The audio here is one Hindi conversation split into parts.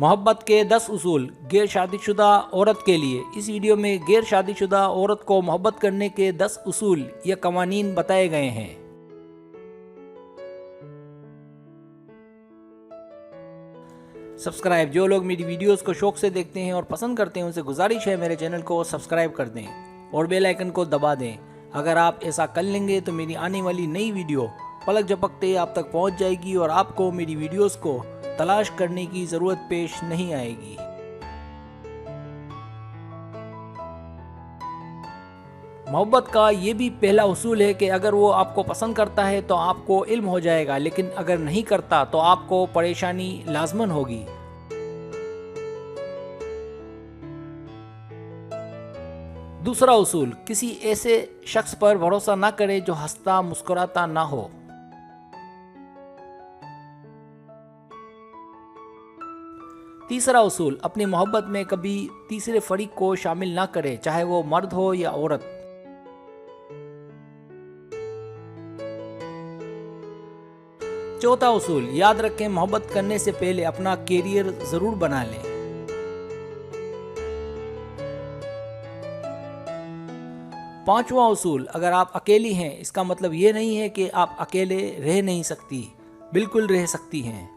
मोहब्बत के 10 उसूल गैर शादीशुदा औरत के लिए। इस वीडियो में गैर शादीशुदा औरत को मोहब्बत करने के 10 उसूल या कवानीन बताए गए हैं। सब्सक्राइब, जो लोग मेरी वीडियोस को शौक से देखते हैं और पसंद करते हैं उनसे गुजारिश है मेरे चैनल को सब्सक्राइब कर दें और बेल आइकन को दबा दें। अगर आप ऐसा कर लेंगे तो मेरी आने वाली नई वीडियो पलक झपकते आप तक पहुंच जाएगी और आपको मेरी वीडियोस को तलाश करने की ज़रूरत पेश नहीं आएगी। मोहब्बत का ये भी पहला उसूल है कि अगर वो आपको पसंद करता है तो आपको इल्म हो जाएगा, लेकिन अगर नहीं करता तो आपको परेशानी लाजमन होगी। दूसरा उसूल, किसी ऐसे शख्स पर भरोसा ना करे जो हंसता मुस्कुराता ना हो। तीसरा उसूल, अपनी मोहब्बत में कभी तीसरे फरीक को शामिल ना करे, चाहे वो मर्द हो या औरत। चौथा उसूल, याद रखें मोहब्बत करने से पहले अपना कैरियर जरूर बना लें। पांचवा उसूल, अगर आप अकेली हैं इसका मतलब ये नहीं है कि आप अकेले रह नहीं सकती, बिल्कुल रह सकती हैं।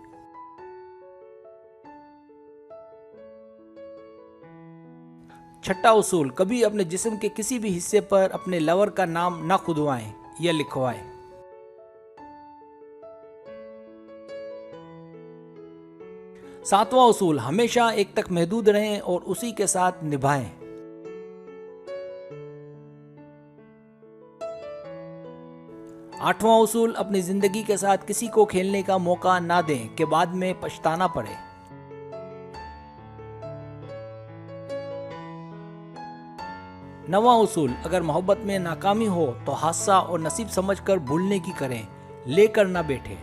छठा उसूल, कभी अपने जिस्म के किसी भी हिस्से पर अपने लवर का नाम ना खुदवाएं या लिखवाएं। सातवां उसूल, हमेशा एक तक महदूद रहें और उसी के साथ निभाएं। आठवां उसूल, अपनी जिंदगी के साथ किसी को खेलने का मौका ना दें कि बाद में पछताना पड़े। नवां उसूल, अगर मोहब्बत में नाकामी हो तो हादसा और नसीब समझकर भूलने की करें, लेकर ना बैठे।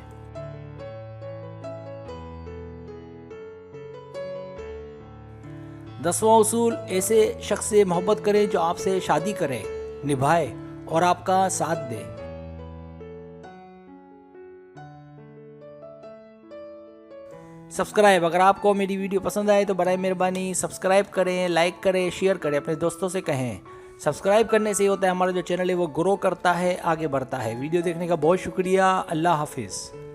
10वां उसूल, ऐसे शख्स से मोहब्बत करें जो आपसे शादी करे, निभाए और आपका साथ दे। सब्सक्राइब, अगर आपको मेरी वीडियो पसंद आए तो बराए मेहरबानी सब्सक्राइब करें, लाइक करें, शेयर करें, अपने दोस्तों से कहें। सब्सक्राइब करने से ये होता है हमारा जो चैनल है वो ग्रो करता है, आगे बढ़ता है। वीडियो देखने का बहुत शुक्रिया। अल्लाह हाफिज़।